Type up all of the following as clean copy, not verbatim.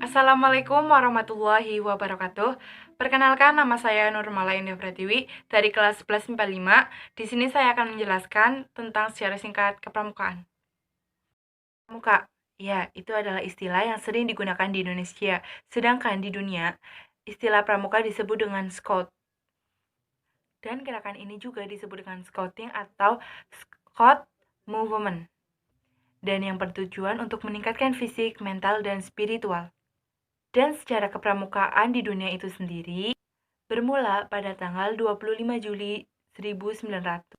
Assalamualaikum warahmatullahi wabarakatuh. Perkenalkan, nama saya Nurmala Indah Pratiwi dari kelas 11 MIPA 5. Di sini saya akan menjelaskan tentang sejarah singkat kepramukaan. Pramuka, ya, itu adalah istilah yang sering digunakan di Indonesia. Sedangkan di dunia, istilah pramuka disebut dengan scout. Dan gerakan ini juga disebut dengan scouting atau scout movement. Dan yang bertujuan untuk meningkatkan fisik, mental, dan spiritual. Dan sejarah kepramukaan di dunia itu sendiri bermula pada tanggal 25 Juli 1907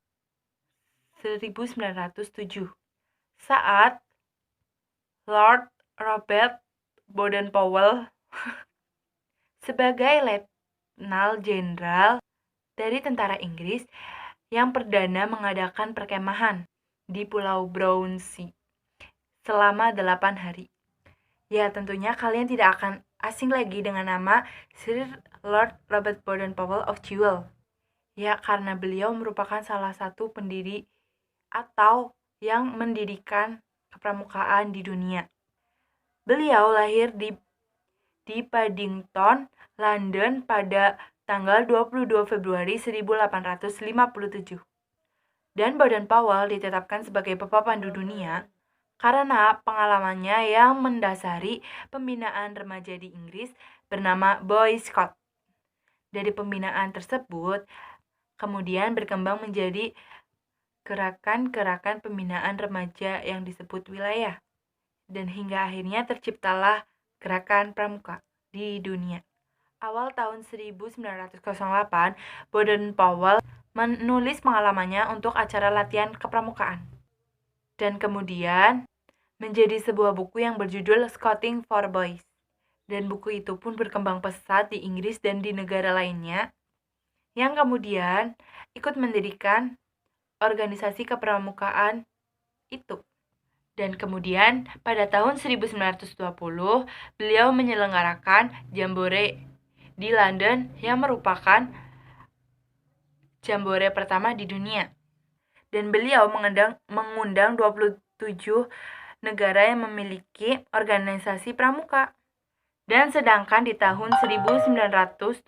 saat Lord Robert Baden-Powell sebagai Letnan Jenderal dari tentara Inggris yang perdana mengadakan perkemahan di Pulau Brownsea selama 8 hari. Ya, tentunya kalian tidak akan asing lagi dengan nama Sir Lord Robert Baden-Powell of Jewel. Ya, karena beliau merupakan salah satu pendiri atau yang mendirikan kepramukaan di dunia. Beliau lahir di Paddington, London pada tanggal 22 Februari 1857. Dan Baden-Powell ditetapkan sebagai pepandu dunia karena pengalamannya yang mendasari pembinaan remaja di Inggris bernama Boy Scout. Dari pembinaan tersebut, kemudian berkembang menjadi gerakan-gerakan pembinaan remaja yang disebut wilayah. Dan hingga akhirnya terciptalah gerakan pramuka di dunia. Awal tahun 1908, Baden-Powell menulis pengalamannya untuk acara latihan kepramukaan. Dan kemudian menjadi sebuah buku yang berjudul Scouting for Boys. Dan buku itu pun berkembang pesat di Inggris dan di negara lainnya, yang kemudian ikut mendirikan organisasi kepramukaan itu. Dan kemudian pada tahun 1920, beliau menyelenggarakan Jambore di London yang merupakan Jambore pertama di dunia. Dan beliau mengundang 27 negara yang memiliki organisasi pramuka. Dan sedangkan di tahun 1912,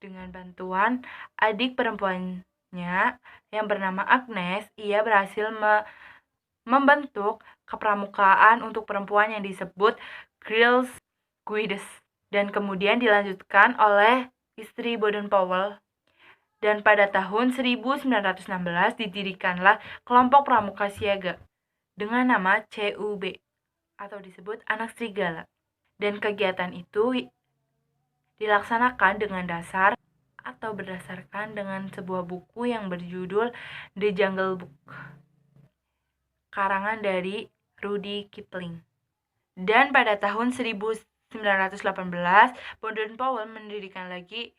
dengan bantuan adik perempuannya yang bernama Agnes, ia berhasil membentuk kepramukaan untuk perempuan yang disebut Girls Guides. Dan kemudian dilanjutkan oleh istri Baden-Powell. Dan pada tahun 1916 didirikanlah kelompok pramuka siaga dengan nama CUB atau disebut Anak Serigala. Dan kegiatan itu dilaksanakan dengan dasar atau berdasarkan dengan sebuah buku yang berjudul The Jungle Book, karangan dari Rudyard Kipling. Dan pada tahun 1918, Baden-Powell mendirikan lagi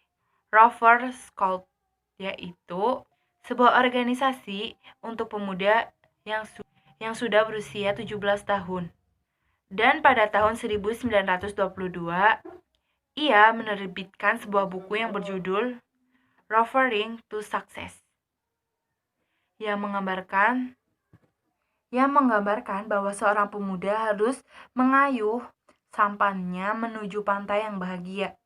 Rover Scout, yaitu sebuah organisasi untuk pemuda yang sudah berusia 17 tahun. Dan pada tahun 1922, ia menerbitkan sebuah buku yang berjudul Rovering to Success, yang menggambarkan bahwa seorang pemuda harus mengayuh sampannya menuju pantai yang bahagia.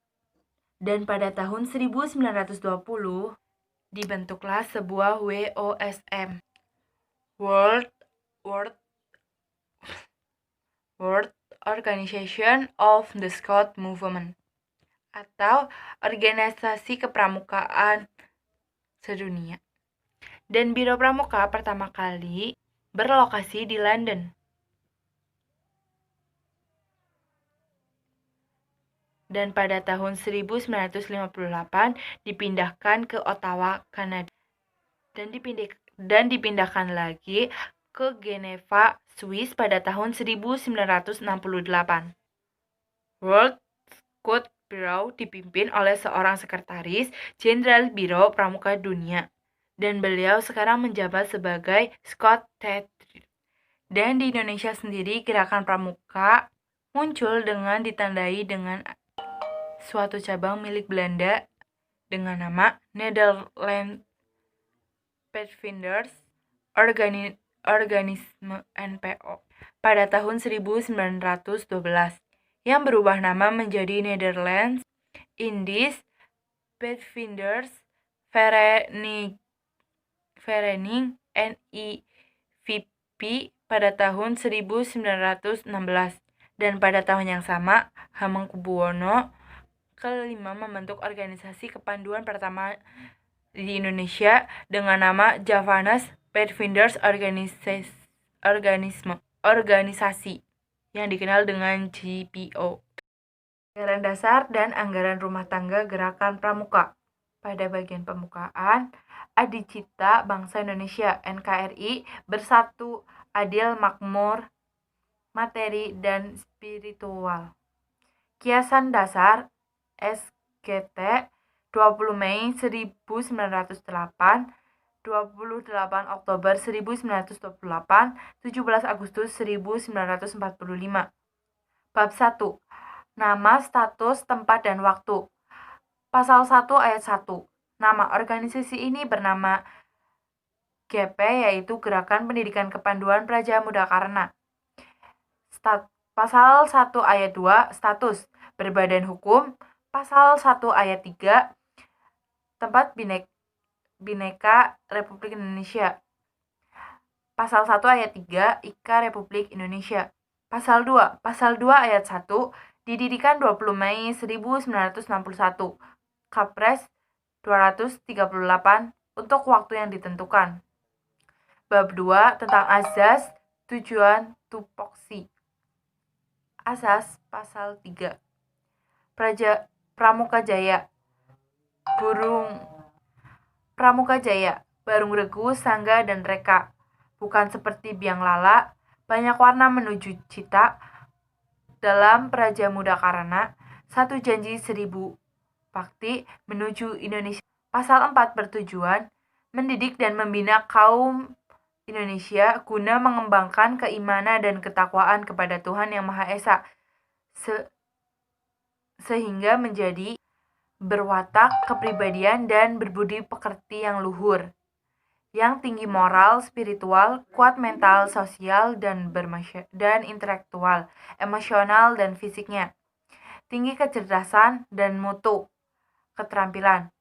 Dan pada tahun 1920, dibentuklah sebuah WOSM, World Organization of the Scout Movement, atau organisasi kepramukaan sedunia. Dan Biro Pramuka pertama kali berlokasi di London. Dan pada tahun 1958 dipindahkan ke Ottawa, Kanada. Dan dipindahkan lagi ke Geneva, Swiss pada tahun 1968. World Scout Bureau dipimpin oleh seorang sekretaris jenderal Biro Pramuka Dunia, dan beliau sekarang menjabat sebagai Scout Theatre. Dan di Indonesia sendiri, gerakan pramuka muncul dengan ditandai dengan suatu cabang milik Belanda dengan nama Netherlands Pathfinders Organisme NPO pada tahun 1912, yang berubah nama menjadi Netherlands Indies Pathfinders Vereniging NIVP pada tahun 1916, dan pada tahun yang sama Hamengkubuwono kelima membentuk organisasi kepanduan pertama di Indonesia dengan nama Javanese Pathfinders Organisasi yang dikenal dengan GPO. Anggaran dasar dan anggaran rumah tangga Gerakan Pramuka. Pada bagian pembukaan, Adicita Bangsa Indonesia (NKRI) bersatu, adil, makmur, materi, dan spiritual. Kiasan dasar SGT 20 Mei 1908, 28 Oktober 1928, 17 Agustus 1945. Bab 1. Nama, status, tempat, dan waktu. Pasal 1 ayat 1. Nama organisasi ini bernama GP, yaitu Gerakan Pendidikan Kepanduan Praja Muda Karana. Pasal 1 ayat 2. Status, berbadan hukum. Pasal 1 ayat 3. Tempat Bhinneka Republik Indonesia. Pasal 1 ayat 3. IKA Republik Indonesia. Pasal 2 ayat 1. Didirikan 20 Mei 1961, Kapres 238 untuk waktu yang ditentukan. Bab 2 tentang azas, tujuan, tupoksi. Asas pasal 3. Pramuka Jaya. Pramuka Jaya, Barung Regu, Sangga, dan Reka. Bukan seperti biang lala, banyak warna menuju cita. Dalam Praja Muda Karana, satu janji 1000 bakti menuju Indonesia. Pasal 4 bertujuan mendidik dan membina kaum Indonesia guna mengembangkan keimanan dan ketakwaan kepada Tuhan Yang Maha Esa, sehingga menjadi berwatak kepribadian dan berbudi pekerti yang luhur, yang tinggi moral, spiritual, kuat mental, sosial, dan intelektual, emosional, dan fisiknya, tinggi kecerdasan dan mutu keterampilan.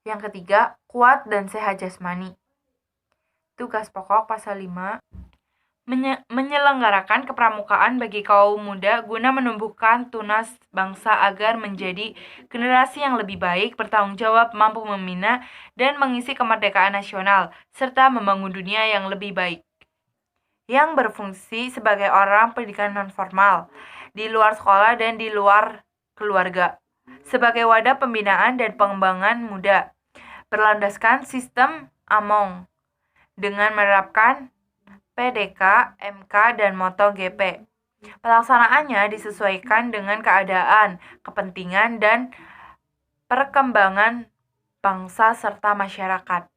Yang ketiga, kuat dan sehat jasmani. Tugas pokok pasal 5. Menyelenggarakan kepramukaan bagi kaum muda guna menumbuhkan tunas bangsa agar menjadi generasi yang lebih baik, bertanggung jawab, mampu membina dan mengisi kemerdekaan nasional, serta membangun dunia yang lebih baik. Yang berfungsi sebagai orang pendidikan non-formal, di luar sekolah dan di luar keluarga, sebagai wadah pembinaan dan pengembangan muda, berlandaskan sistem AMONG, dengan menerapkan PDK, MK, dan Moto GP. Pelaksanaannya disesuaikan dengan keadaan, kepentingan, dan perkembangan bangsa serta masyarakat.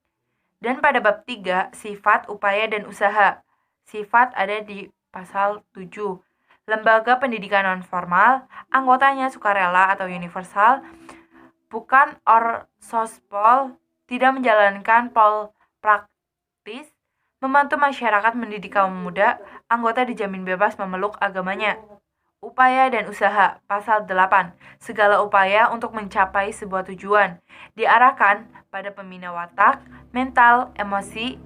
Dan pada bab 3, sifat, upaya, dan usaha. Sifat ada di pasal 7. Lembaga pendidikan non-formal, anggotanya sukarela atau universal, bukan orsospol, tidak menjalankan pol praktis, membantu masyarakat mendidik kaum muda, anggota dijamin bebas memeluk agamanya. Upaya dan usaha, pasal 8. Segala upaya untuk mencapai sebuah tujuan diarahkan pada pembina watak, mental, emosi,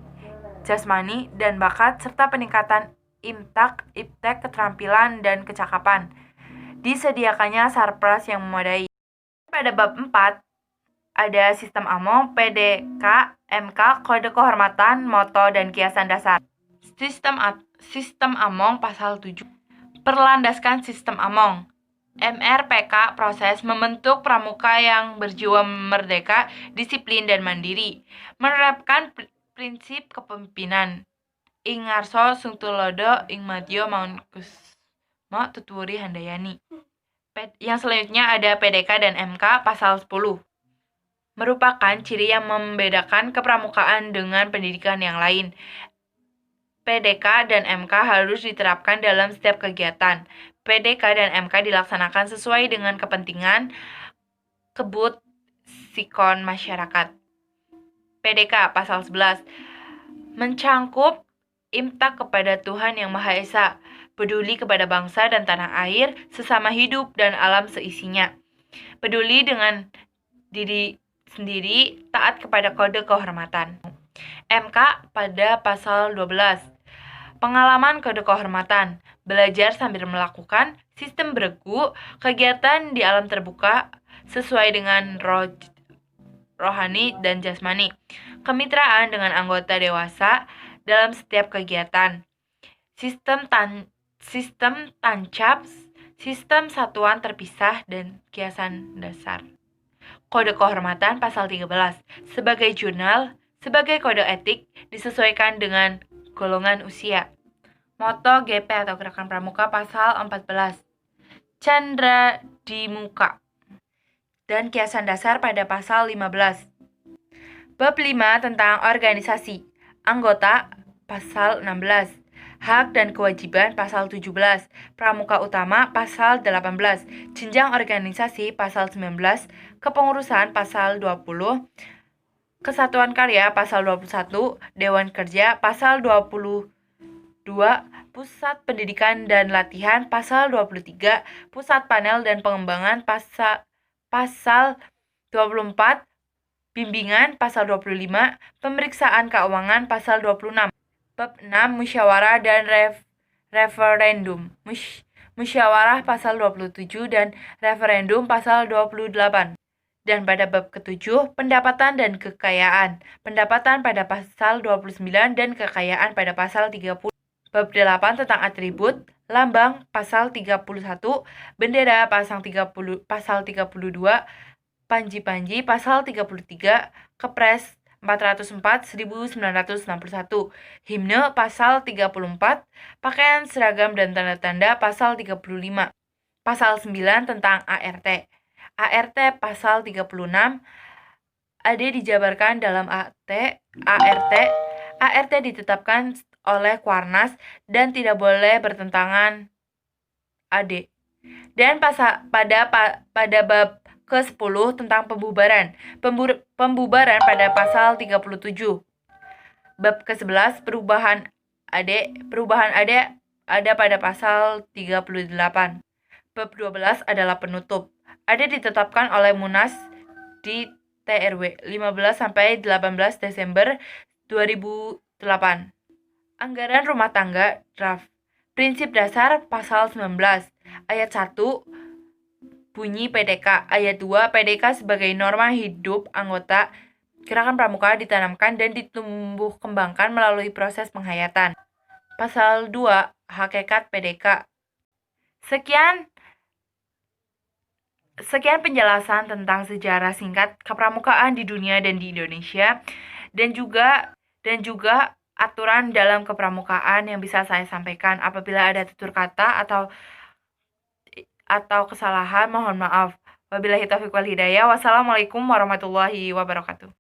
jasmani, dan bakat, serta peningkatan iptek, keterampilan, dan kecakapan. Disediakannya sarpras yang memadai. Pada bab 4, ada sistem AMONG, PDK, MK, kode kehormatan, moto, dan kiasan dasar. Sistem AMONG pasal 7. Perlandaskan sistem AMONG. MRPK, proses membentuk pramuka yang berjiwa merdeka, disiplin, dan mandiri. Menerapkan prinsip kepemimpinan. Ing ngarso sungtulodo ing madya Mangunkusumo Tutwuri Handayani. Yang selanjutnya ada PDK dan MK pasal 10. Merupakan ciri yang membedakan kepramukaan dengan pendidikan yang lain. PDK dan MK harus diterapkan dalam setiap kegiatan. PDK dan MK dilaksanakan sesuai dengan kepentingan kebut sikon masyarakat. PDK pasal 11 mencangkup imtak kepada Tuhan Yang Maha Esa. peduli kepada bangsa dan tanah air, sesama hidup dan alam seisinya, peduli dengan diri sendiri, taat kepada kode kehormatan. MK pada pasal 12. Pengalaman kode kehormatan, belajar sambil melakukan, sistem beregu, kegiatan di alam terbuka sesuai dengan rohani dan jasmani, kemitraan dengan anggota dewasa dalam setiap kegiatan, sistem tancap, sistem satuan terpisah, dan kiasan dasar. Kode kehormatan pasal 13. Sebagai jurnal, sebagai kode etik disesuaikan dengan golongan usia. Moto GP atau Gerakan Pramuka pasal 14. Candra di muka. Dan kiasan dasar pada pasal 15. Bab 5 tentang organisasi. Anggota pasal 16. Hak dan kewajiban pasal 17. Pramuka utama pasal 18. Jenjang organisasi pasal 19. Kepengurusan pasal 20. Kesatuan karya pasal 21. Dewan kerja pasal 22. Pusat pendidikan dan latihan pasal 23. Pusat panel dan pengembangan pasal 24. Bimbingan pasal 25. Pemeriksaan keuangan pasal 26. Bab 6. Musyawarah dan referendum. Musyawarah pasal 27 dan referendum pasal 28. Dan pada bab ke-7, pendapatan dan kekayaan. Pendapatan pada pasal 29 dan kekayaan pada pasal 30. Bab 8 tentang atribut, lambang pasal 31, bendera pasal 32, panji-panji pasal 33, Kepres 404 1961, himne pasal 34, pakaian seragam dan tanda-tanda pasal 35. Pasal 9 tentang ART. ART pasal 36, AD dijabarkan dalam ART. ART ditetapkan oleh Kuarnas dan tidak boleh bertentangan AD. Dan pada bab ke-10 tentang pembubaran. Pembubaran pada pasal 37. Bab ke-11 perubahan AD ada pada pasal 38. Bab 12 adalah penutup. AD ditetapkan oleh Munas di TRW 15 sampai 18 Desember 2008. Anggaran rumah tangga draft. Prinsip dasar pasal 19 ayat 1 bunyi PDK. Ayat 2 PDK sebagai norma hidup anggota Gerakan Pramuka ditanamkan dan ditumbuh kembangkan melalui proses penghayatan. Pasal 2 hakikat PDK. Sekian penjelasan tentang sejarah singkat kepramukaan di dunia dan di Indonesia dan juga aturan dalam kepramukaan yang bisa saya sampaikan. Apabila ada tutur kata atau kesalahan, mohon maaf. Wabillahi taufiq wal hidayah. Wassalamualaikum warahmatullahi wabarakatuh.